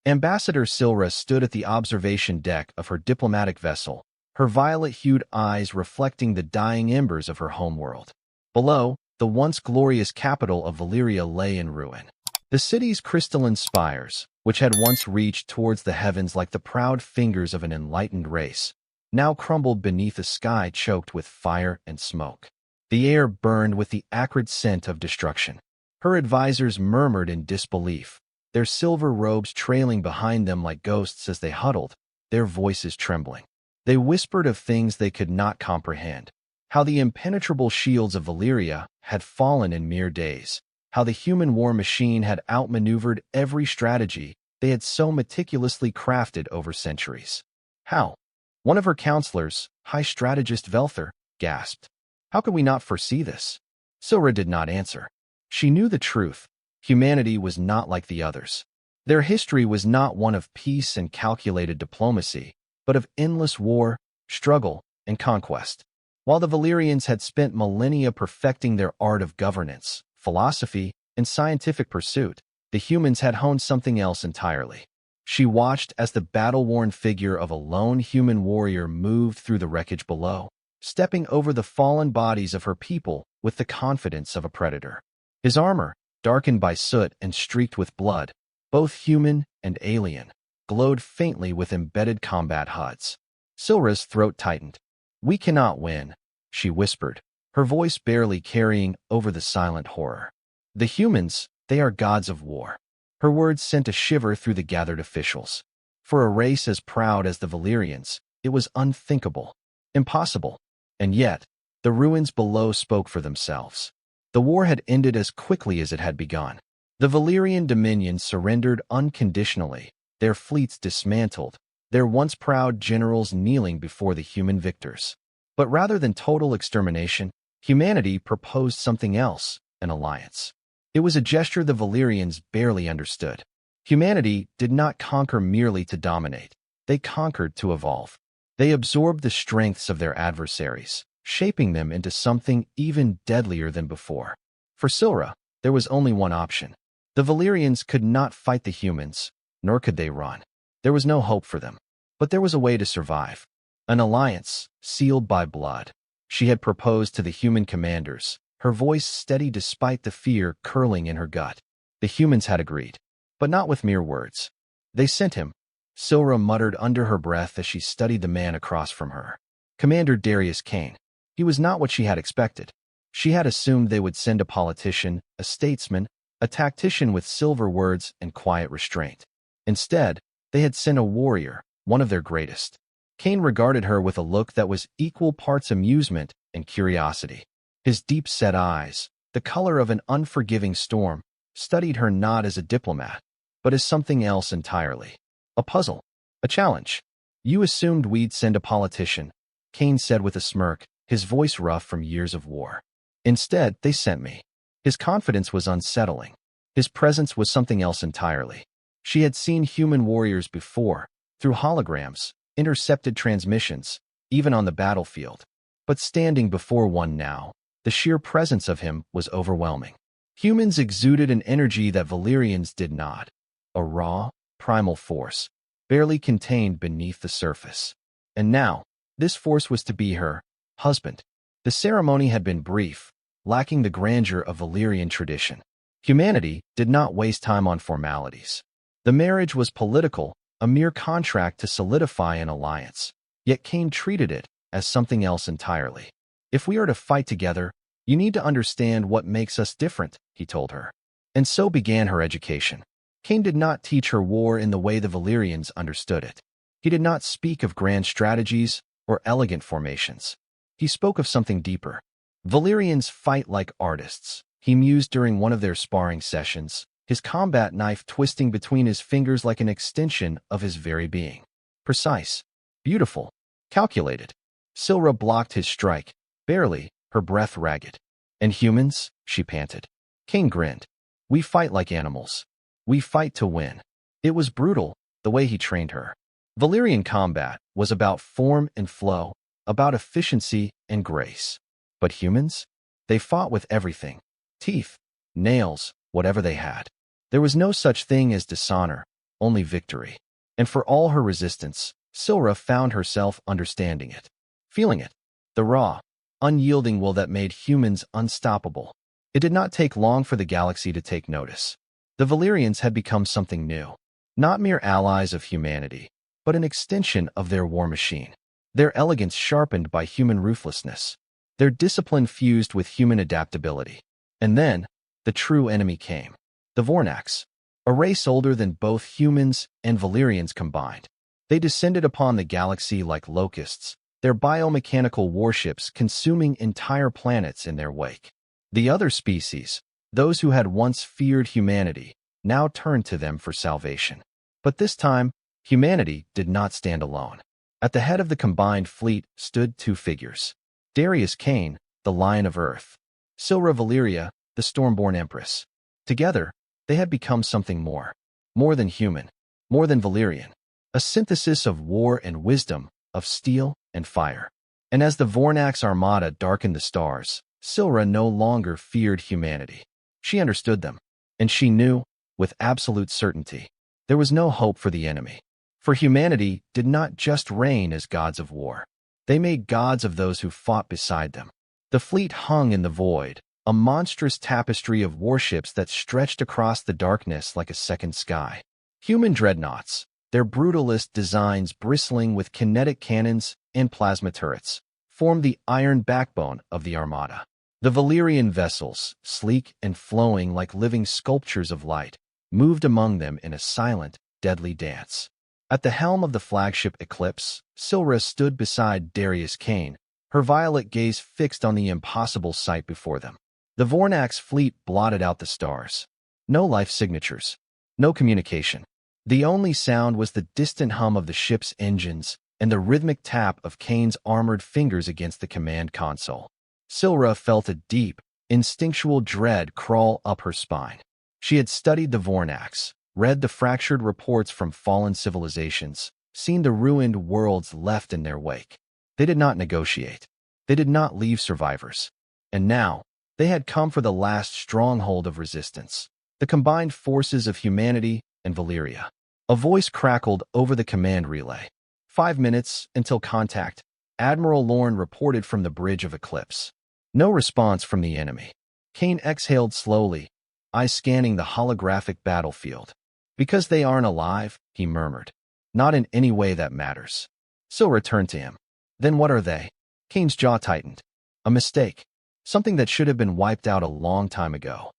Ambassador Sylra stood at the observation deck of her diplomatic vessel, her violet-hued eyes reflecting the dying embers of her homeworld. Below, the once glorious capital of Velyria lay in ruin. The city's crystalline spires, which had once reached towards the heavens like the proud fingers of an enlightened race, now crumbled beneath a sky choked with fire and smoke. The air burned with the acrid scent of destruction. Her advisors murmured in disbelief, their silver robes trailing behind them like ghosts as they huddled, their voices trembling. They whispered of things they could not comprehend, how the impenetrable shields of Velyria had fallen in mere days, how the human war machine had outmaneuvered every strategy they had so meticulously crafted over centuries. How? One of her counselors, High Strategist Velther, gasped. How could we not foresee this? Sylra did not answer. She knew the truth. Humanity was not like the others. Their history was not one of peace and calculated diplomacy, but of endless war, struggle, and conquest. While the Valyrians had spent millennia perfecting their art of governance, philosophy, and scientific pursuit, the humans had honed something else entirely. She watched as the battle-worn figure of a lone human warrior moved through the wreckage below, stepping over the fallen bodies of her people with the confidence of a predator. His armor, darkened by soot and streaked with blood, both human and alien, glowed faintly with embedded combat HUDs. Sylra's throat tightened. "We cannot win," she whispered, her voice barely carrying over the silent horror. "The humans, they are gods of war." Her words sent a shiver through the gathered officials. For a race as proud as the Valyrians, it was unthinkable, impossible. And yet, the ruins below spoke for themselves. The war had ended as quickly as it had begun. The Valyrian dominions surrendered unconditionally, their fleets dismantled, their once proud generals kneeling before the human victors. But rather than total extermination, humanity proposed something else, an alliance. It was a gesture the Valyrians barely understood. Humanity did not conquer merely to dominate. They conquered to evolve. They absorbed the strengths of their adversaries, shaping them into something even deadlier than before. For Sylra, there was only one option. The Valyrians could not fight the humans, nor could they run. There was no hope for them. But there was a way to survive. An alliance, sealed by blood. She had proposed to the human commanders, her voice steady despite the fear curling in her gut. The humans had agreed, but not with mere words. They sent him. Sylra muttered under her breath as she studied the man across from her. Commander Darius Kane. He was not what she had expected. She had assumed they would send a politician, a statesman, a tactician with silver words and quiet restraint. Instead, they had sent a warrior, one of their greatest. Kane regarded her with a look that was equal parts amusement and curiosity. His deep-set eyes, the color of an unforgiving storm, studied her not as a diplomat, but as something else entirely. A puzzle, a challenge. "You assumed we'd send a politician," Kane said with a smirk, his voice rough from years of war. "Instead, they sent me." His confidence was unsettling. His presence was something else entirely. She had seen human warriors before, through holograms, intercepted transmissions, even on the battlefield. But standing before one now, the sheer presence of him was overwhelming. Humans exuded an energy that Valyrians did not. A raw, primal force, barely contained beneath the surface. And now, this force was to be her husband. The ceremony had been brief, lacking the grandeur of Valyrian tradition. Humanity did not waste time on formalities. The marriage was political, a mere contract to solidify an alliance. Yet Kane treated it as something else entirely. "If we are to fight together, you need to understand what makes us different," he told her. And so began her education. Kane did not teach her war in the way the Valyrians understood it. He did not speak of grand strategies or elegant formations. He spoke of something deeper. Valyrians fight like artists, he mused during one of their sparring sessions, his combat knife twisting between his fingers like an extension of his very being. Precise, beautiful, calculated. Sylra blocked his strike, barely, her breath ragged. "And humans?" she panted. Kane grinned. "We fight like animals. We fight to win." It was brutal, the way he trained her. Valyrian combat was about form and flow, about efficiency and grace. But humans? They fought with everything. Teeth, nails, whatever they had. There was no such thing as dishonor, only victory. And for all her resistance, Sylra found herself understanding it, feeling it, the raw, unyielding will that made humans unstoppable. It did not take long for the galaxy to take notice. The Valyrians had become something new, not mere allies of humanity, but an extension of their war machine. Their elegance sharpened by human ruthlessness, their discipline fused with human adaptability. And then, the true enemy came. The Vornax, a race older than both humans and Valyrians combined. They descended upon the galaxy like locusts, their biomechanical warships consuming entire planets in their wake. The other species, those who had once feared humanity, now turned to them for salvation. But this time, humanity did not stand alone. At the head of the combined fleet stood two figures. Darius Kane, the Lion of Earth. Sylra Velyria, the Stormborn Empress. Together, they had become something more. More than human. More than Valyrian. A synthesis of war and wisdom, of steel and fire. And as the Vornax armada darkened the stars, Sylra no longer feared humanity. She understood them. And she knew, with absolute certainty, there was no hope for the enemy. For humanity did not just reign as gods of war. They made gods of those who fought beside them. The fleet hung in the void, a monstrous tapestry of warships that stretched across the darkness like a second sky. Human dreadnoughts, their brutalist designs bristling with kinetic cannons and plasma turrets, formed the iron backbone of the armada. The Valyrian vessels, sleek and flowing like living sculptures of light, moved among them in a silent, deadly dance. At the helm of the flagship Eclipse, Sylra stood beside Darius Kane, her violet gaze fixed on the impossible sight before them. The Vornax fleet blotted out the stars. No life signatures. No communication. The only sound was the distant hum of the ship's engines and the rhythmic tap of Kane's armored fingers against the command console. Sylra felt a deep, instinctual dread crawl up her spine. She had studied the Vornax, read the fractured reports from fallen civilizations, seen the ruined worlds left in their wake. They did not negotiate. They did not leave survivors. And now, they had come for the last stronghold of resistance, the combined forces of humanity and Velyria. A voice crackled over the command relay. 5 minutes until contact, Admiral Lorne reported from the bridge of Eclipse. No response from the enemy. Kane exhaled slowly, eyes scanning the holographic battlefield. Because they aren't alive, he murmured. Not in any way that matters. Sylra turned to him. Then what are they? Kane's jaw tightened. A mistake. Something that should have been wiped out a long time ago.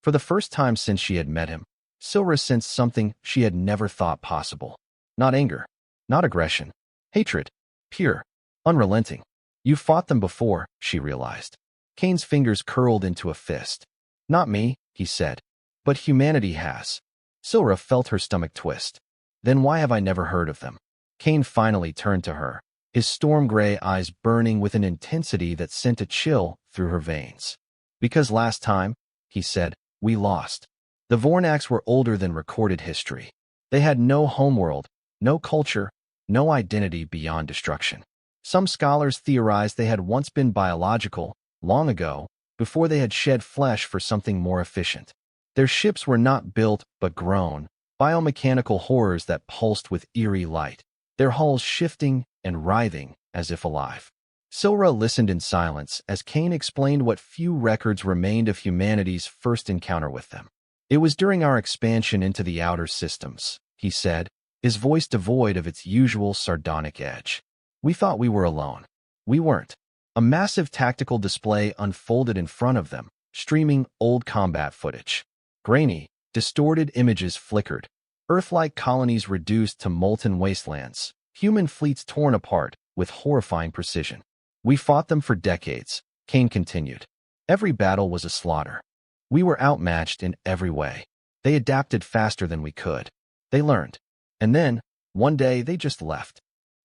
For the first time since she had met him, Sylra sensed something she had never thought possible. Not anger. Not aggression. Hatred. Pure. Unrelenting. You fought them before, she realized. Kane's fingers curled into a fist. Not me, he said. But humanity has. Sylra felt her stomach twist. Then why have I never heard of them? Kane finally turned to her, his storm-gray eyes burning with an intensity that sent a chill through her veins. Because last time, he said, we lost. The Vornax were older than recorded history. They had no homeworld, no culture, no identity beyond destruction. Some scholars theorized they had once been biological, long ago, before they had shed flesh for something more efficient. Their ships were not built but grown, biomechanical horrors that pulsed with eerie light, their hulls shifting and writhing as if alive. Sylra listened in silence as Kane explained what few records remained of humanity's first encounter with them. It was during our expansion into the outer systems, he said, his voice devoid of its usual sardonic edge. We thought we were alone. We weren't. A massive tactical display unfolded in front of them, streaming old combat footage. Grainy, distorted images flickered. Earth-like colonies reduced to molten wastelands. Human fleets torn apart with horrifying precision. We fought them for decades, Kane continued. Every battle was a slaughter. We were outmatched in every way. They adapted faster than we could. They learned. And then, one day, they just left.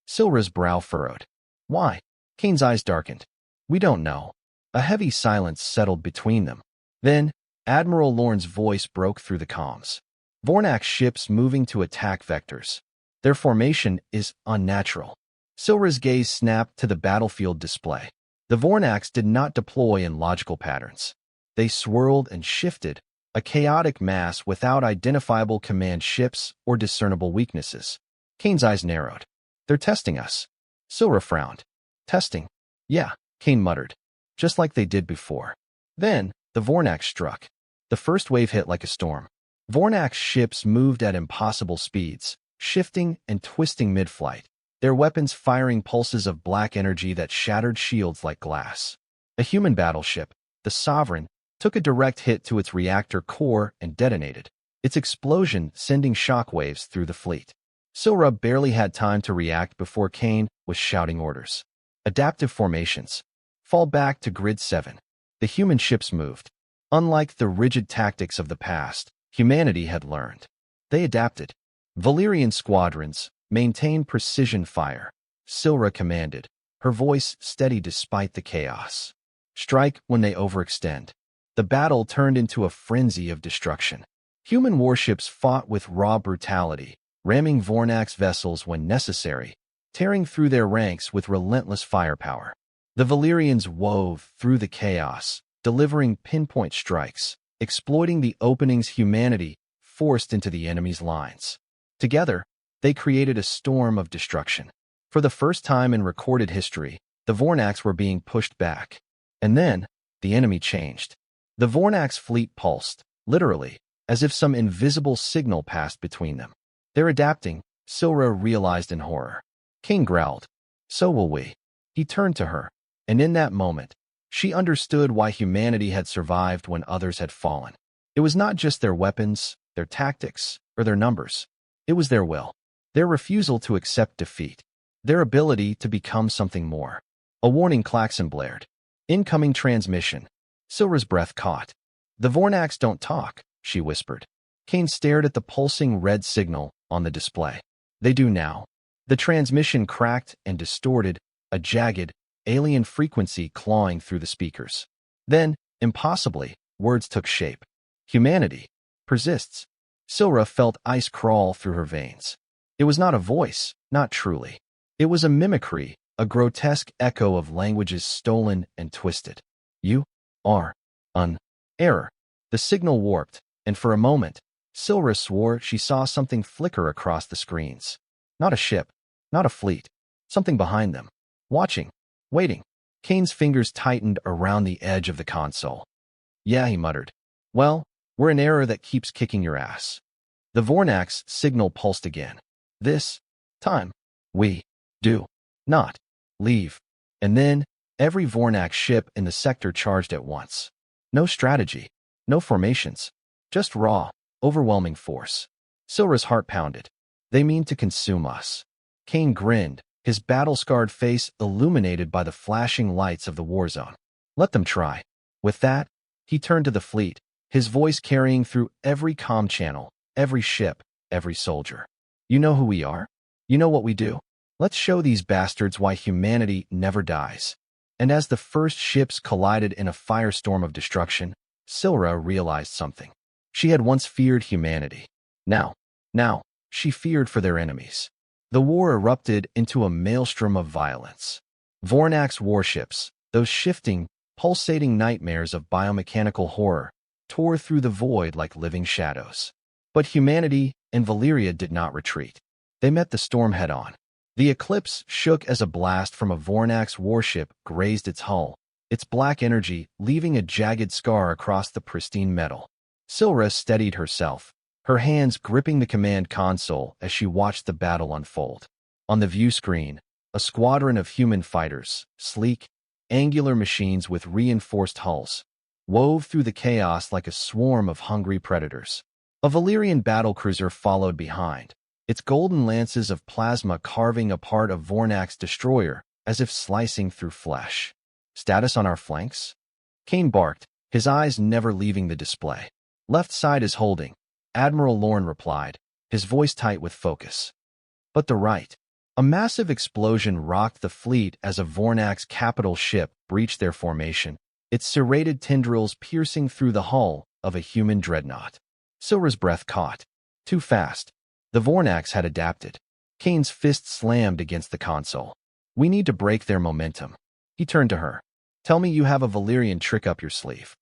Sylra's brow furrowed. Why? Kane's eyes darkened. We don't know. A heavy silence settled between them. Then, Admiral Lorne's voice broke through the comms. Vornax ships moving to attack vectors. Their formation is unnatural. Sylra's gaze snapped to the battlefield display. The Vornax did not deploy in logical patterns. They swirled and shifted, a chaotic mass without identifiable command ships or discernible weaknesses. Kane's eyes narrowed. They're testing us. Sylra frowned. Testing? Yeah, Kane muttered. Just like they did before. Then, the Vornax struck. The first wave hit like a storm. Vornax ships moved at impossible speeds, shifting and twisting mid-flight, their weapons firing pulses of black energy that shattered shields like glass. A human battleship, the Sovereign, took a direct hit to its reactor core and detonated, its explosion sending shockwaves through the fleet. Sylra barely had time to react before Kane was shouting orders. Adaptive formations. Fall back to Grid 7. The human ships moved. Unlike the rigid tactics of the past, humanity had learned. They adapted. Valyrian squadrons maintained precision fire. Sylra commanded, her voice steady despite the chaos. Strike when they overextend. The battle turned into a frenzy of destruction. Human warships fought with raw brutality, ramming Vornax vessels when necessary, tearing through their ranks with relentless firepower. The Valyrians wove through the chaos, delivering pinpoint strikes, exploiting the openings humanity forced into the enemy's lines. Together, they created a storm of destruction. For the first time in recorded history, the Vornax were being pushed back. And then, the enemy changed. The Vornax fleet pulsed, literally, as if some invisible signal passed between them. They're adapting, Sylra realized in horror. Kane growled. So will we. He turned to her, and in that moment, she understood why humanity had survived when others had fallen. It was not just their weapons, their tactics, or their numbers. It was their will, their refusal to accept defeat, their ability to become something more. A warning klaxon blared. Incoming transmission. Sylra's breath caught. The Vornax don't talk, she whispered. Kane stared at the pulsing red signal on the display. They do now. The transmission cracked and distorted, a jagged, alien frequency clawing through the speakers. Then, impossibly, words took shape. Humanity persists. Sylra felt ice crawl through her veins. It was not a voice, not truly. It was a mimicry, a grotesque echo of languages stolen and twisted. You are an error. The signal warped, and for a moment, Sylra swore she saw something flicker across the screens. Not a ship, not a fleet, something behind them. Watching, waiting. Kane's fingers tightened around the edge of the console. Yeah, he muttered. Well, we're an error that keeps kicking your ass. The Vornax signal pulsed again. This time, we do not leave. And then, every Vornax ship in the sector charged at once. No strategy, no formations, just raw, overwhelming force. Sylra's heart pounded. They mean to consume us. Kane grinned, his battle-scarred face illuminated by the flashing lights of the war zone. Let them try. With that, he turned to the fleet, his voice carrying through every comm channel, every ship, every soldier. You know who we are? You know what we do? Let's show these bastards why humanity never dies. And as the first ships collided in a firestorm of destruction, Sylra realized something. She had once feared humanity. Now, she feared for their enemies. The war erupted into a maelstrom of violence. Vornax warships, those shifting, pulsating nightmares of biomechanical horror, tore through the void like living shadows. But humanity and Velyria did not retreat. They met the storm head-on. The eclipse shook as a blast from a Vornax warship grazed its hull, its black energy leaving a jagged scar across the pristine metal. Sylra steadied herself, her hands gripping the command console as she watched the battle unfold. On the view screen, a squadron of human fighters, sleek, angular machines with reinforced hulls, wove through the chaos like a swarm of hungry predators. A Valyrian battlecruiser followed behind, its golden lances of plasma carving apart a Vornax destroyer as if slicing through flesh. Status on our flanks? Kane barked, his eyes never leaving the display. Left side is holding, Admiral Lorne replied, his voice tight with focus. But the right. A massive explosion rocked the fleet as a Vornax capital ship breached their formation, its serrated tendrils piercing through the hull of a human dreadnought. Sylra's breath caught. Too fast. The Vornax had adapted. Kane's fist slammed against the console. We need to break their momentum. He turned to her. Tell me you have a Valyrian trick up your sleeve.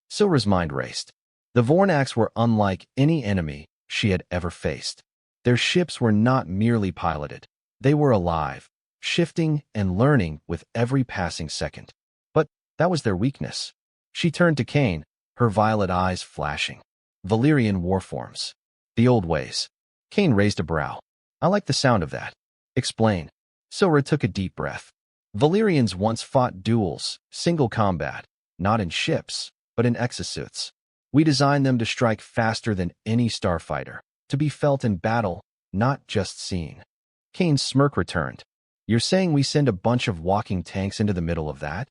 Sylra's mind raced. The Vornax were unlike any enemy she had ever faced. Their ships were not merely piloted. They were alive, shifting and learning with every passing second. But that was their weakness. She turned to Kane, her violet eyes flashing. Valyrian warforms. The old ways. Kane raised a brow. I like the sound of that. Explain. Sylra took a deep breath. Valyrians once fought duels, single combat, not in ships, but in exosuits. We designed them to strike faster than any starfighter, to be felt in battle, not just seen. Kane's smirk returned. You're saying we send a bunch of walking tanks into the middle of that?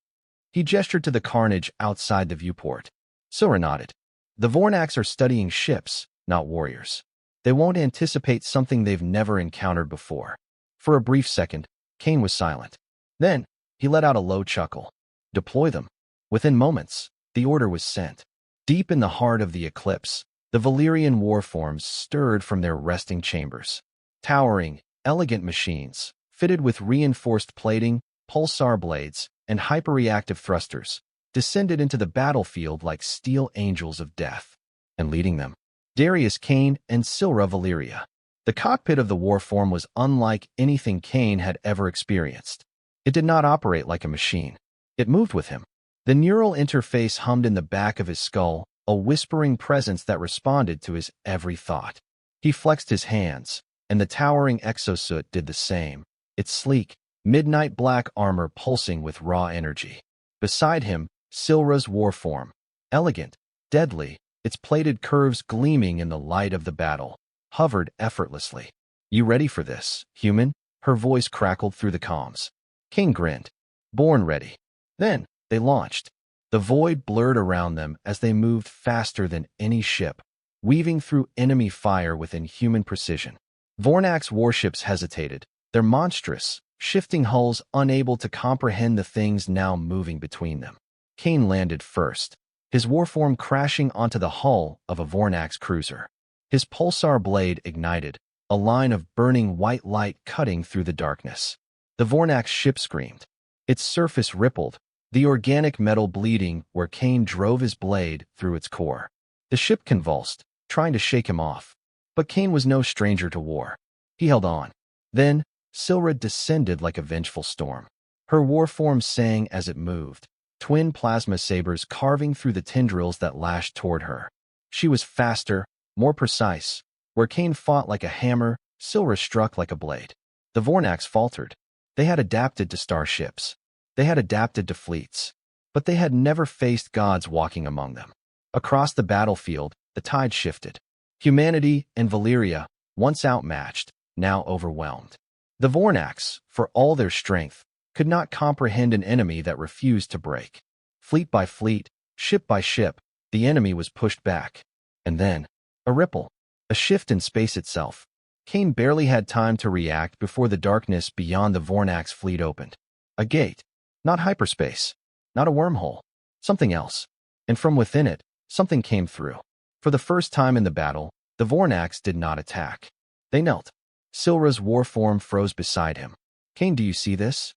He gestured to the carnage outside the viewport. Sylra nodded. The Vornax are studying ships, not warriors. They won't anticipate something they've never encountered before. For a brief second, Kane was silent. Then, he let out a low chuckle. Deploy them. Within moments, the order was sent. Deep in the heart of the eclipse, the Valyrian warforms stirred from their resting chambers. Towering, elegant machines, fitted with reinforced plating, pulsar blades, and hyperreactive thrusters, descended into the battlefield like steel angels of death. And leading them, Darius Kane and Sylra Velyria. The cockpit of the warform was unlike anything Kane had ever experienced. It did not operate like a machine. It moved with him. The neural interface hummed in the back of his skull, a whispering presence that responded to his every thought. He flexed his hands, and the towering exosuit did the same, its sleek, midnight black armor pulsing with raw energy. Beside him, Sylra's warform, elegant, deadly, its plated curves gleaming in the light of the battle, hovered effortlessly. You ready for this, human? Her voice crackled through the comms. Kane grinned. Born ready. Then, they launched. The void blurred around them as they moved faster than any ship, weaving through enemy fire with inhuman precision. Vornax warships hesitated, their monstrous, shifting hulls unable to comprehend the things now moving between them. Kane landed first, his warform crashing onto the hull of a Vornax cruiser. His pulsar blade ignited, a line of burning white light cutting through the darkness. The Vornax ship screamed. Its surface rippled, the organic metal bleeding where Kane drove his blade through its core. The ship convulsed, trying to shake him off. But Kane was no stranger to war. He held on. Then, Sylra descended like a vengeful storm. Her warform sang as it moved, twin plasma sabers carving through the tendrils that lashed toward her. She was faster, more precise. Where Kane fought like a hammer, Sylra struck like a blade. The Vornax faltered. They had adapted to starships. They had adapted to fleets. But they had never faced gods walking among them. Across the battlefield, the tide shifted. Humanity and Velyria, once outmatched, now overwhelmed. The Vornax, for all their strength, could not comprehend an enemy that refused to break. Fleet by fleet, ship by ship, the enemy was pushed back. And then, a ripple, a shift in space itself. Kane barely had time to react before the darkness beyond the Vornax fleet opened. A gate. Not hyperspace. Not a wormhole. Something else. And from within it, something came through. For the first time in the battle, the Vornax did not attack. They knelt. Sylra's warform froze beside him. Kane, do you see this?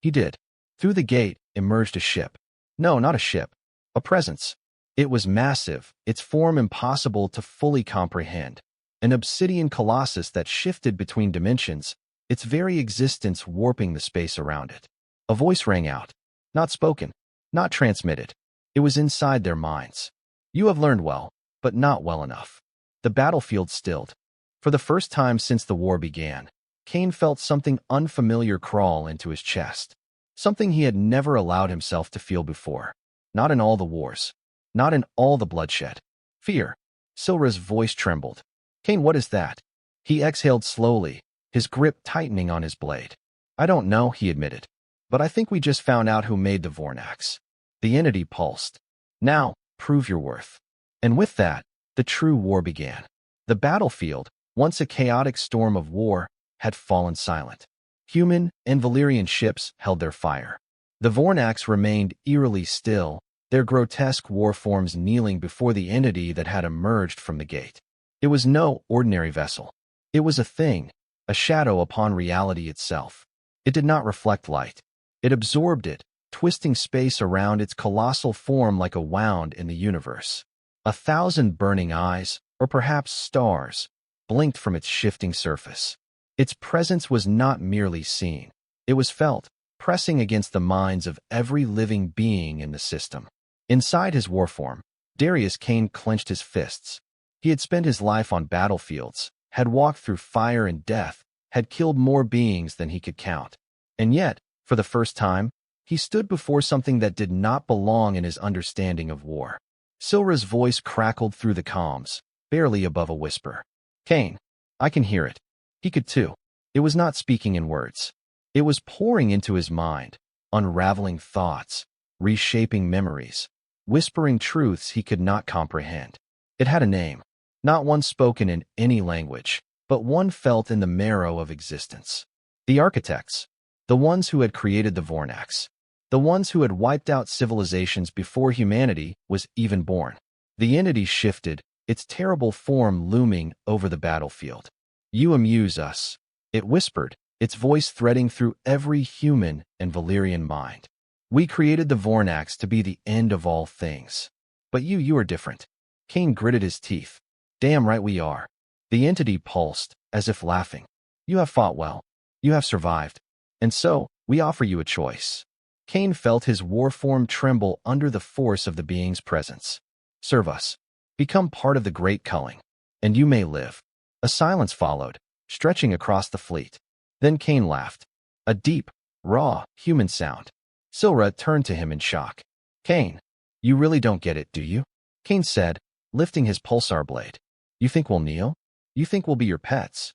He did. Through the gate emerged a ship. No, not a ship. A presence. It was massive, its form impossible to fully comprehend. An obsidian colossus that shifted between dimensions, its very existence warping the space around it. A voice rang out. Not spoken, not transmitted. It was inside their minds. You have learned well, but not well enough. The battlefield stilled. For the first time since the war began, Kane felt something unfamiliar crawl into his chest. Something he had never allowed himself to feel before. Not in all the wars. Not in all the bloodshed. Fear. Sylra's voice trembled. Kane, what is that? He exhaled slowly, his grip tightening on his blade. I don't know, he admitted. But I think we just found out who made the Vornax. The entity pulsed. Now, prove your worth. And with that, the true war began. The battlefield, once a chaotic storm of war, had fallen silent. Human and Valyrian ships held their fire. The Vornax remained eerily still, their grotesque warforms kneeling before the entity that had emerged from the gate. It was no ordinary vessel. It was a thing, a shadow upon reality itself. It did not reflect light. It absorbed it, twisting space around its colossal form like a wound in the universe. 1,000 burning eyes, or perhaps stars, blinked from its shifting surface. Its presence was not merely seen. It was felt, pressing against the minds of every living being in the system. Inside his warform, Darius Kane clenched his fists. He had spent his life on battlefields, had walked through fire and death, had killed more beings than he could count. And yet, for the first time, he stood before something that did not belong in his understanding of war. Sylra's voice crackled through the calms, barely above a whisper. "Kane, I can hear it." He could too. It was not speaking in words. It was pouring into his mind, unraveling thoughts, reshaping memories, whispering truths he could not comprehend. It had a name, not one spoken in any language, but one felt in the marrow of existence. The architects, the ones who had created the Vornax, the ones who had wiped out civilizations before humanity was even born. The entity shifted, its terrible form looming over the battlefield. "You amuse us," it whispered, its voice threading through every human and Valyrian mind. "We created the Vornax to be the end of all things. But you are different." Kane gritted his teeth. "Damn right we are." The entity pulsed, as if laughing. "You have fought well. You have survived. And so, we offer you a choice." Kane felt his war form tremble under the force of the being's presence. "Serve us. Become part of the great culling. And you may live." A silence followed, stretching across the fleet. Then Kane laughed. A deep, raw, human sound. Sylra turned to him in shock. "Kane, you really don't get it, do you?" Kane said, lifting his pulsar blade. "You think we'll kneel? You think we'll be your pets?"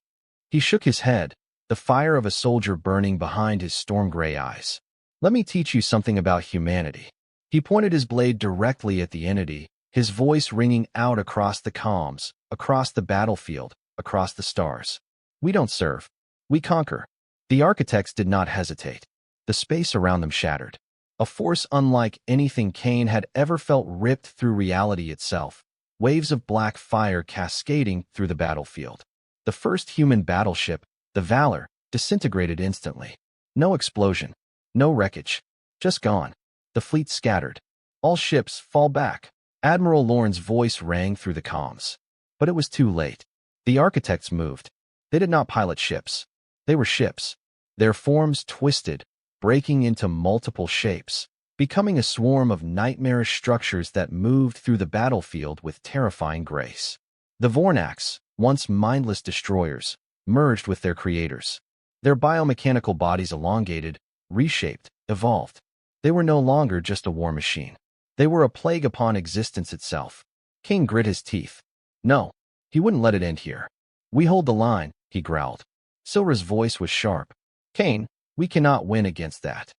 He shook his head, the fire of a soldier burning behind his storm-gray eyes. "Let me teach you something about humanity." He pointed his blade directly at the entity, his voice ringing out across the calms, across the battlefield, across the stars. "We don't serve. We conquer." The architects did not hesitate. The space around them shattered. A force unlike anything Kane had ever felt ripped through reality itself, waves of black fire cascading through the battlefield. The first human battleship, the Valor, disintegrated instantly. No explosion. No wreckage. Just gone. The fleet scattered. "All ships, fall back." Admiral Lorne's voice rang through the comms. But it was too late. The architects moved. They did not pilot ships. They were ships. Their forms twisted, breaking into multiple shapes, becoming a swarm of nightmarish structures that moved through the battlefield with terrifying grace. The Vornax, once mindless destroyers, merged with their creators. Their biomechanical bodies elongated, reshaped, evolved. They were no longer just a war machine. They were a plague upon existence itself. Kane grit his teeth. No, he wouldn't let it end here. "We hold the line," he growled. Sylra's voice was sharp. "Kane, we cannot win against that."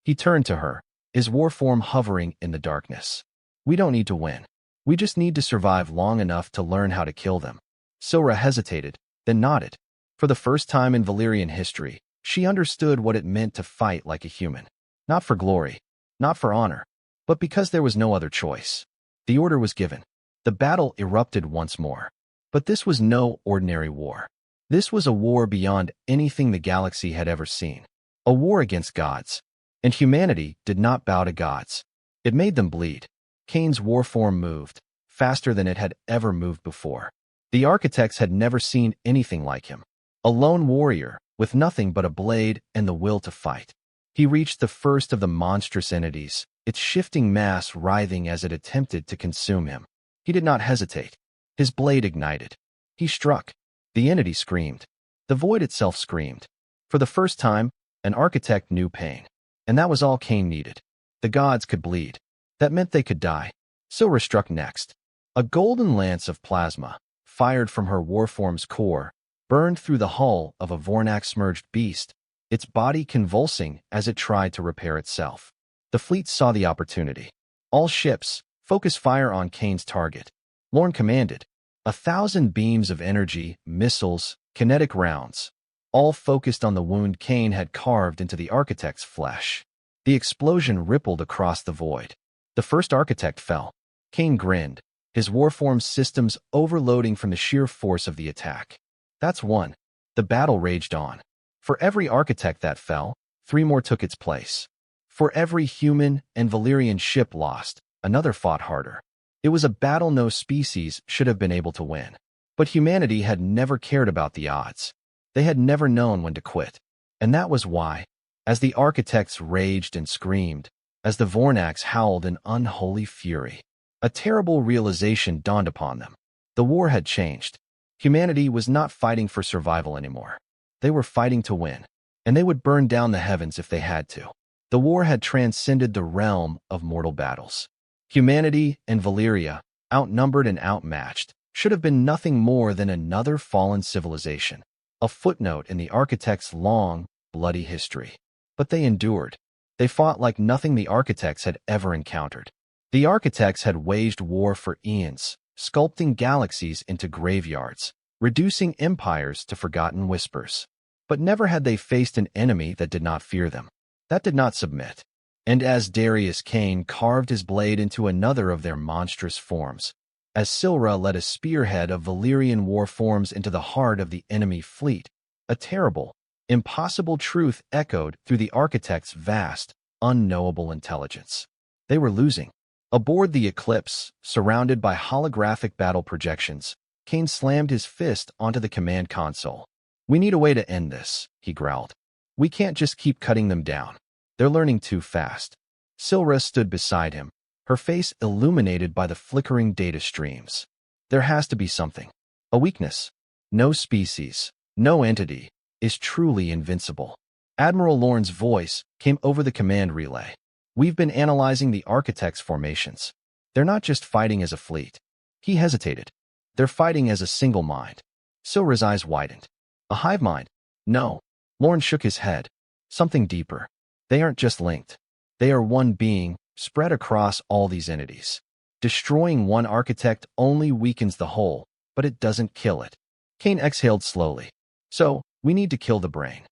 He turned to her, his war form hovering in the darkness. "We don't need to win. We just need to survive long enough to learn how to kill them." Sylra hesitated, then nodded. For the first time in Valyrian history, she understood what it meant to fight like a human. Not for glory, not for honor, but because there was no other choice. The order was given. The battle erupted once more. But this was no ordinary war. This was a war beyond anything the galaxy had ever seen. A war against gods. And humanity did not bow to gods. It made them bleed. Kane's war form moved, faster than it had ever moved before. The architects had never seen anything like him. A lone warrior, with nothing but a blade and the will to fight. He reached the first of the monstrous entities, its shifting mass writhing as it attempted to consume him. He did not hesitate. His blade ignited. He struck. The entity screamed. The void itself screamed. For the first time, an architect knew pain. And that was all Kane needed. The gods could bleed. That meant they could die. Sylra struck next. A golden lance of plasma, fired from her warform's core, burned through the hull of a Vornax-merged beast, its body convulsing as it tried to repair itself. The fleet saw the opportunity. "All ships, focus fire on Kane's target." Lorne commanded. 1,000 beams of energy, missiles, kinetic rounds, all focused on the wound Kane had carved into the architect's flesh. The explosion rippled across the void. The first architect fell. Kane grinned, his warform systems overloading from the sheer force of the attack. That's one. The battle raged on. For every architect that fell, 3 more took its place. For every human and Valyrian ship lost, another fought harder. It was a battle no species should have been able to win. But humanity had never cared about the odds. They had never known when to quit. And that was why, as the architects raged and screamed, as the Vornax howled in unholy fury, a terrible realization dawned upon them. The war had changed. Humanity was not fighting for survival anymore. They were fighting to win, and they would burn down the heavens if they had to. The war had transcended the realm of mortal battles. Humanity and Velyria, outnumbered and outmatched, should have been nothing more than another fallen civilization, a footnote in the architects' long, bloody history. But they endured. They fought like nothing the architects had ever encountered. The architects had waged war for eons, sculpting galaxies into graveyards, reducing empires to forgotten whispers. But never had they faced an enemy that did not fear them, that did not submit. And as Darius Kane carved his blade into another of their monstrous forms, as Sylra led a spearhead of Valyrian war forms into the heart of the enemy fleet, a terrible, impossible truth echoed through the architects' vast, unknowable intelligence. They were losing. Aboard the Eclipse, surrounded by holographic battle projections, Kane slammed his fist onto the command console. "We need a way to end this," he growled. "We can't just keep cutting them down. They're learning too fast." Sylra stood beside him, her face illuminated by the flickering data streams. "There has to be something. A weakness. No species, no entity, is truly invincible." Admiral Lorne's voice came over the command relay. "We've been analyzing the architects' formations. They're not just fighting as a fleet." He hesitated. "They're fighting as a single mind." Sylra's eyes widened. "A hive mind?" "No." Lorne shook his head. "Something deeper. They aren't just linked. They are one being, spread across all these entities. Destroying one architect only weakens the whole, but it doesn't kill it." Kane exhaled slowly. "So, we need to kill the brain."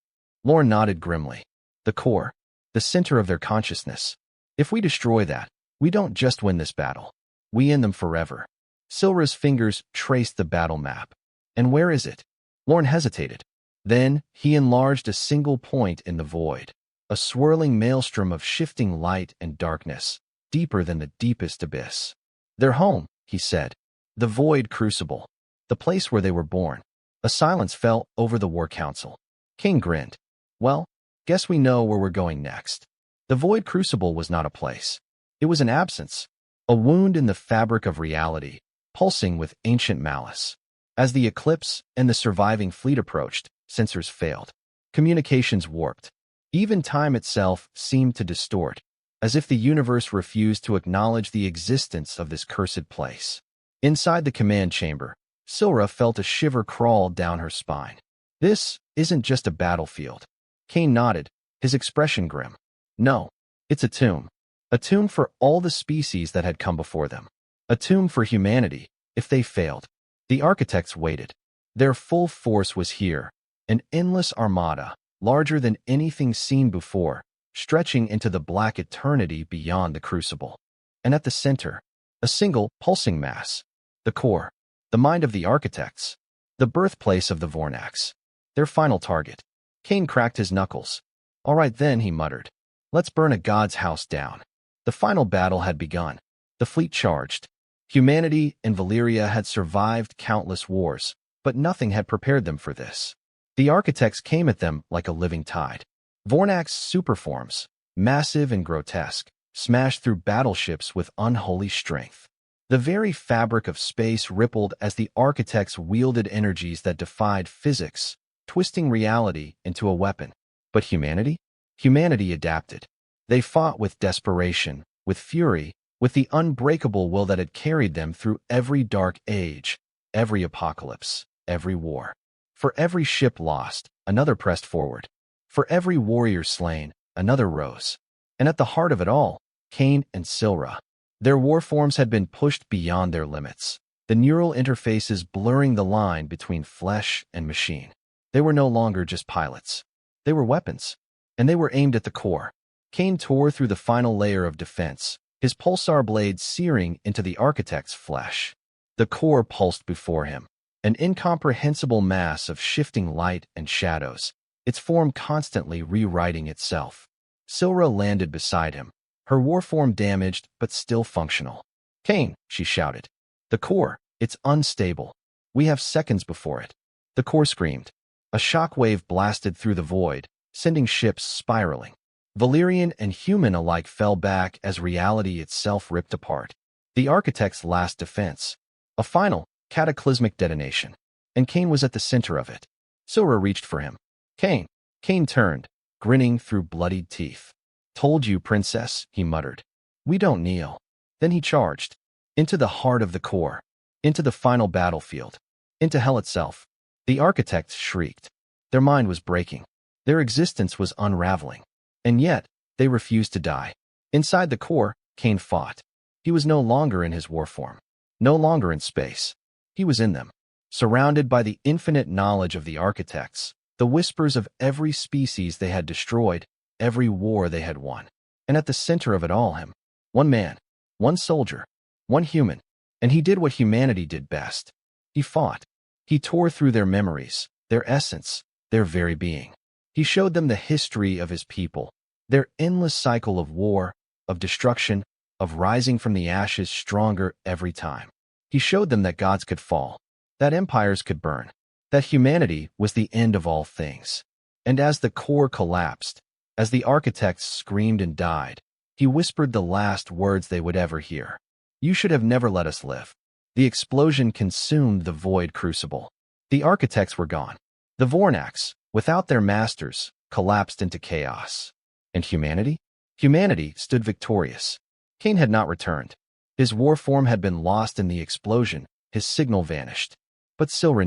Lorne nodded grimly. "The core, the center of their consciousness. If we destroy that, we don't just win this battle. We end them forever." Sylra's fingers traced the battle map. "And where is it?" Lorne hesitated. Then he enlarged a single point in the void. A swirling maelstrom of shifting light and darkness, deeper than the deepest abyss. "Their home," he said. "The void crucible. The place where they were born." A silence fell over the War Council. King grinned. "Well, guess we know where we're going next." The void crucible was not a place. It was an absence, a wound in the fabric of reality, pulsing with ancient malice. As the Eclipse and the surviving fleet approached, sensors failed. Communications warped. Even time itself seemed to distort, as if the universe refused to acknowledge the existence of this cursed place. Inside the command chamber, Sylra felt a shiver crawl down her spine. "This isn't just a battlefield." Kane nodded, his expression grim. "No, it's a tomb. A tomb for all the species that had come before them. A tomb for humanity, if they failed." The architects waited. Their full force was here, an endless armada, larger than anything seen before, stretching into the black eternity beyond the crucible. And at the center, a single, pulsing mass. The core, the mind of the architects, the birthplace of the Vornax. Their final target. Kane cracked his knuckles. "All right then," he muttered. "Let's burn a god's house down." The final battle had begun. The fleet charged. Humanity and Velyria had survived countless wars, but nothing had prepared them for this. The architects came at them like a living tide. Vornax superforms, massive and grotesque, smashed through battleships with unholy strength. The very fabric of space rippled as the architects wielded energies that defied physics, twisting reality into a weapon. But humanity? Humanity adapted. They fought with desperation, with fury, with the unbreakable will that had carried them through every dark age, every apocalypse, every war. For every ship lost, another pressed forward. For every warrior slain, another rose. And at the heart of it all, Kane and Sylra. Their war forms had been pushed beyond their limits, the neural interfaces blurring the line between flesh and machine. They were no longer just pilots. They were weapons, and they were aimed at the core. Kane tore through the final layer of defense, his pulsar blade searing into the architect's flesh. The core pulsed before him, an incomprehensible mass of shifting light and shadows, its form constantly rewriting itself. Sylra landed beside him, her warform damaged but still functional. Kane, she shouted. The core, it's unstable. We have seconds before it. The core screamed. A shock wave blasted through the void, sending ships spiraling. Valyrian and human alike fell back as reality itself ripped apart. The architect's last defense. A final, cataclysmic detonation. And Kane was at the center of it. Sylra reached for him. Kane. Kane turned, grinning through bloodied teeth. Told you, princess, he muttered. We don't kneel. Then he charged. Into the heart of the core. Into the final battlefield. Into hell itself. The architects shrieked. Their mind was breaking. Their existence was unraveling. And yet, they refused to die. Inside the core, Kane fought. He was no longer in his war form. No longer in space. He was in them. Surrounded by the infinite knowledge of the architects, the whispers of every species they had destroyed, every war they had won. And at the center of it all him. One man. One soldier. One human. And he did what humanity did best. He fought. He tore through their memories, their essence, their very being. He showed them the history of his people, their endless cycle of war, of destruction, of rising from the ashes stronger every time. He showed them that gods could fall, that empires could burn, that humanity was the end of all things. And as the core collapsed, as the architects screamed and died, he whispered the last words they would ever hear. You should have never let us live. The explosion consumed the void crucible. The architects were gone. The Vornax, without their masters, collapsed into chaos. And humanity? Humanity stood victorious. Kane had not returned. His war form had been lost in the explosion, his signal vanished. But Sylra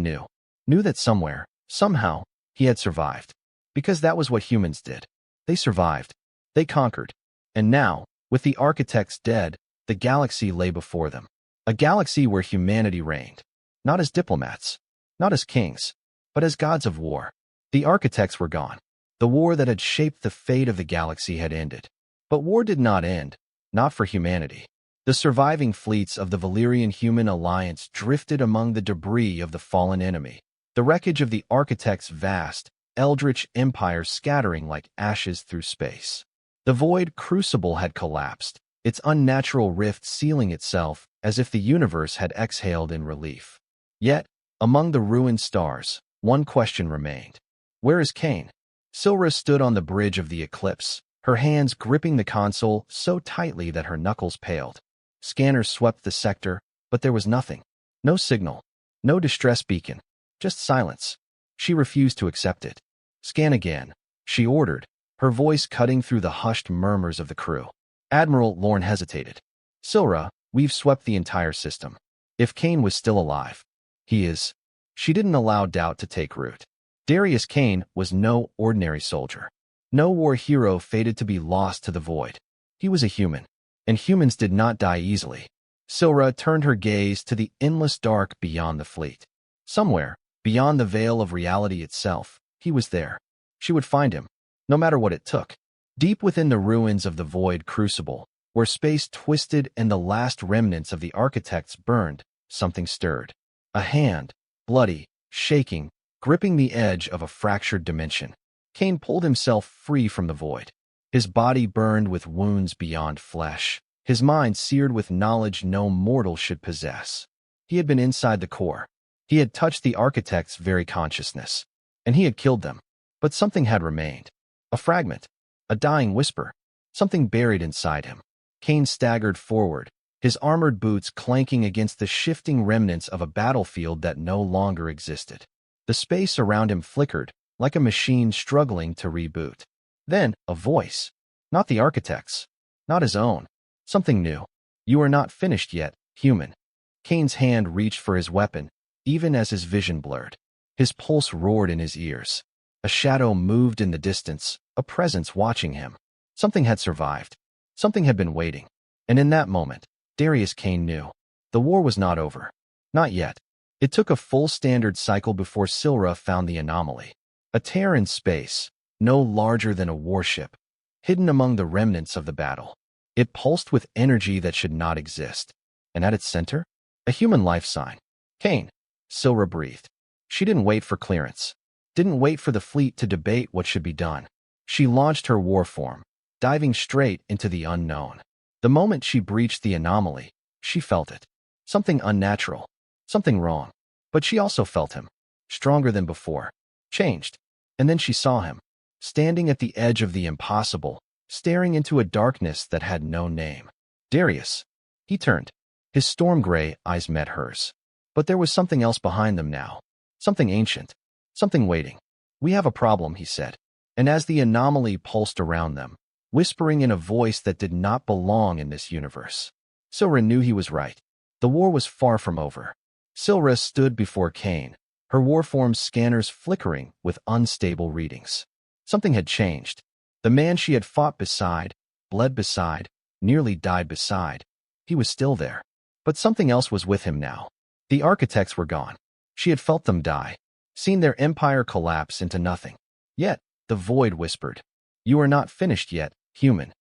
knew that somewhere, somehow, he had survived. Because that was what humans did. They survived. They conquered. And now, with the architects dead, the galaxy lay before them. A galaxy where humanity reigned. Not as diplomats, not as kings, but as gods of war. The architects were gone. The war that had shaped the fate of the galaxy had ended. But war did not end, not for humanity. The surviving fleets of the Valyrian-human alliance drifted among the debris of the fallen enemy, the wreckage of the architects' vast, eldritch empire scattering like ashes through space. The void crucible had collapsed, its unnatural rift sealing itself as if the universe had exhaled in relief. Yet, among the ruined stars, one question remained. Where is Kane? Sylra stood on the bridge of the eclipse, her hands gripping the console so tightly that her knuckles paled. Scanners swept the sector, but there was nothing. No signal. No distress beacon. Just silence. She refused to accept it. Scan again, she ordered, her voice cutting through the hushed murmurs of the crew. Admiral Lorne hesitated. Sylra, we've swept the entire system. If Kane was still alive. He is. She didn't allow doubt to take root. Darius Kane was no ordinary soldier. No war hero fated to be lost to the void. He was a human. And humans did not die easily. Sylra turned her gaze to the endless dark beyond the fleet. Somewhere, beyond the veil of reality itself, he was there. She would find him, no matter what it took. Deep within the ruins of the void crucible, where space twisted and the last remnants of the architects burned, something stirred. A hand, bloody, shaking, gripping the edge of a fractured dimension. Kane pulled himself free from the void. His body burned with wounds beyond flesh, his mind seared with knowledge no mortal should possess. He had been inside the core. He had touched the architect's very consciousness. And he had killed them. But something had remained. A fragment. A dying whisper. Something buried inside him. Kane staggered forward, his armored boots clanking against the shifting remnants of a battlefield that no longer existed. The space around him flickered, like a machine struggling to reboot. Then, a voice. Not the architect's. Not his own. Something new. You are not finished yet, human. Kane's hand reached for his weapon, even as his vision blurred. His pulse roared in his ears. A shadow moved in the distance, a presence watching him. Something had survived. Something had been waiting. And in that moment, Darius Kane knew. The war was not over. Not yet. It took a full standard cycle before Sylra found the anomaly. A tear in space, no larger than a warship, hidden among the remnants of the battle. It pulsed with energy that should not exist. And at its center, a human life sign. Kane, Sylra breathed. She didn't wait for clearance. Didn't wait for the fleet to debate what should be done. She launched her war form, diving straight into the unknown. The moment she breached the anomaly, She felt it. Something unnatural. Something wrong. But she also felt him. Stronger than before. Changed. And then she saw him. Standing at the edge of the impossible, staring into a darkness that had no name. Darius. He turned. His storm-gray eyes met hers. But there was something else behind them now. Something ancient. Something waiting. "We have a problem," he said. And as the anomaly pulsed around them, whispering in a voice that did not belong in this universe, Sylra knew he was right. The war was far from over. Sylra stood before Cain, her warform scanners flickering with unstable readings. Something had changed. The man she had fought beside, bled beside, nearly died beside. He was still there. But something else was with him now. The architects were gone. She had felt them die, seen their empire collapse into nothing. Yet, the void whispered, "You are not finished yet, human."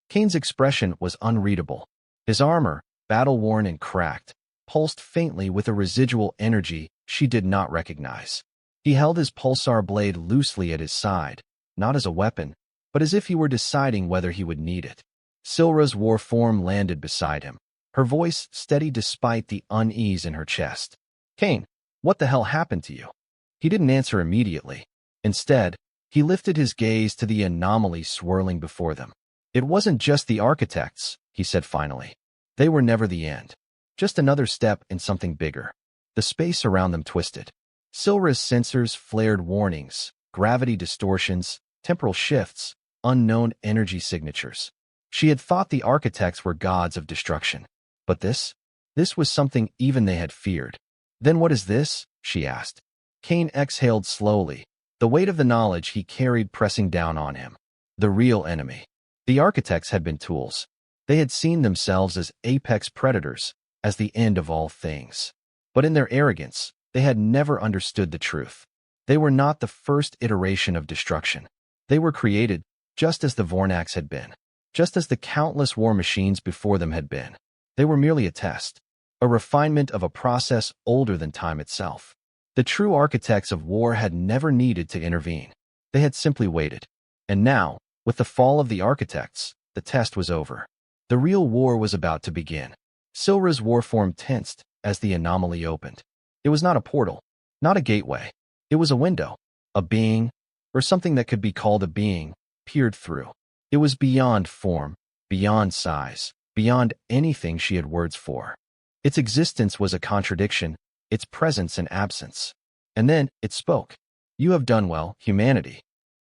Cain's expression was unreadable. His armor, battle-worn and cracked, pulsed faintly with a residual energy she did not recognize. He held his pulsar blade loosely at his side, not as a weapon, but as if he were deciding whether he would need it. Sylra's war form landed beside him, her voice steady despite the unease in her chest. "Cain, what the hell happened to you?" He didn't answer immediately. Instead, he lifted his gaze to the anomaly swirling before them. "It wasn't just the architects," he said finally. "They were never the end. Just another step in something bigger." The space around them twisted. Sylra's sensors flared warnings, gravity distortions, temporal shifts, unknown energy signatures. She had thought the architects were gods of destruction. But this was something even they had feared. "Then what is this?" she asked. Cain exhaled slowly, the weight of the knowledge he carried pressing down on him. The real enemy. The architects had been tools. They had seen themselves as apex predators, as the end of all things. But in their arrogance, they had never understood the truth. They were not the first iteration of destruction. They were created just as the Vornax had been, just as the countless war machines before them had been. They were merely a test, a refinement of a process older than time itself. The true architects of war had never needed to intervene. They had simply waited. And now, with the fall of the architects, the test was over. The real war was about to begin. Sylra's warform tensed as the anomaly opened. It was not a portal, not a gateway. It was a window. A being, or something that could be called a being, peered through. It was beyond form, beyond size, beyond anything she had words for. Its existence was a contradiction, its presence an absence. And then it spoke. "You have done well, humanity."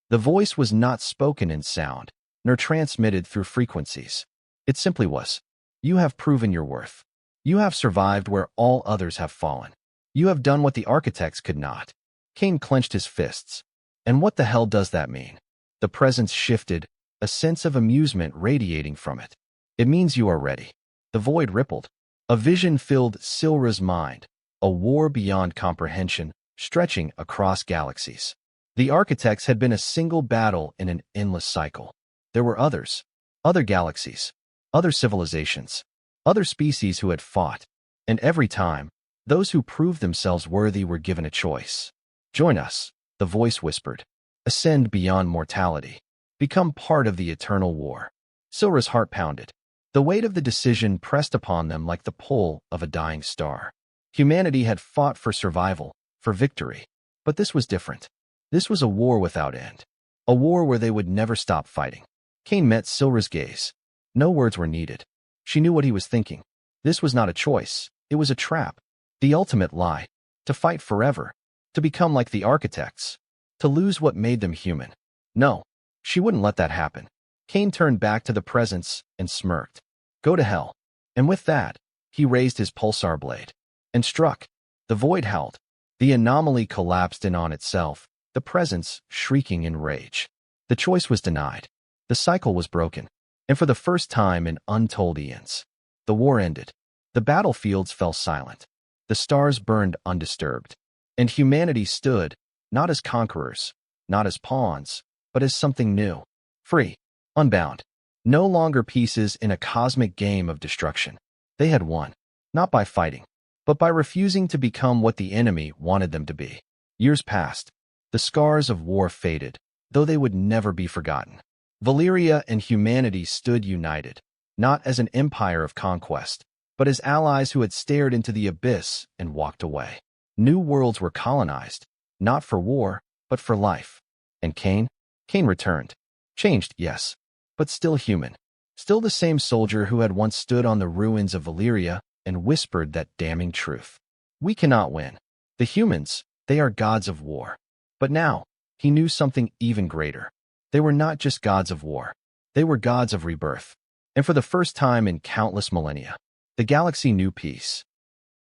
The voice was not spoken in sound, nor transmitted through frequencies. It simply was. "You have proven your worth. You have survived where all others have fallen. You have done what the architects could not." Cain clenched his fists. "And what the hell does that mean?" The presence shifted, a sense of amusement radiating from it. "It means you are ready." The void rippled. A vision filled Sylra's mind, a war beyond comprehension, stretching across galaxies. The architects had been a single battle in an endless cycle. There were others, other galaxies, other civilizations, other species who had fought, and every time, those who proved themselves worthy were given a choice. "Join us," the voice whispered. "Ascend beyond mortality. Become part of the eternal war." Sylra's heart pounded. The weight of the decision pressed upon them like the pull of a dying star. Humanity had fought for survival, for victory. But this was different. This was a war without end. A war where they would never stop fighting. Cain met Sylra's gaze. No words were needed. She knew what he was thinking. This was not a choice. It was a trap. The ultimate lie. To fight forever. To become like the architects. To lose what made them human. No, she wouldn't let that happen. Cain turned back to the presence and smirked. "Go to hell." And with that, he raised his pulsar blade and struck. The void held. The anomaly collapsed in on itself, the presence shrieking in rage. The choice was denied. The cycle was broken. And for the first time in untold eons, the war ended. The battlefields fell silent. The stars burned undisturbed. And humanity stood, not as conquerors, not as pawns, but as something new. Free. Unbound. No longer pieces in a cosmic game of destruction. They had won. Not by fighting, but by refusing to become what the enemy wanted them to be. Years passed. The scars of war faded, though they would never be forgotten. Velyria and humanity stood united, not as an empire of conquest, but as allies who had stared into the abyss and walked away. New worlds were colonized, not for war, but for life. And Cain? Cain returned. Changed, yes, but still human. Still the same soldier who had once stood on the ruins of Velyria and whispered that damning truth. We cannot win. The humans, they are gods of war. But now, he knew something even greater. They were not just gods of war. They were gods of rebirth. And for the first time in countless millennia, the galaxy knew peace.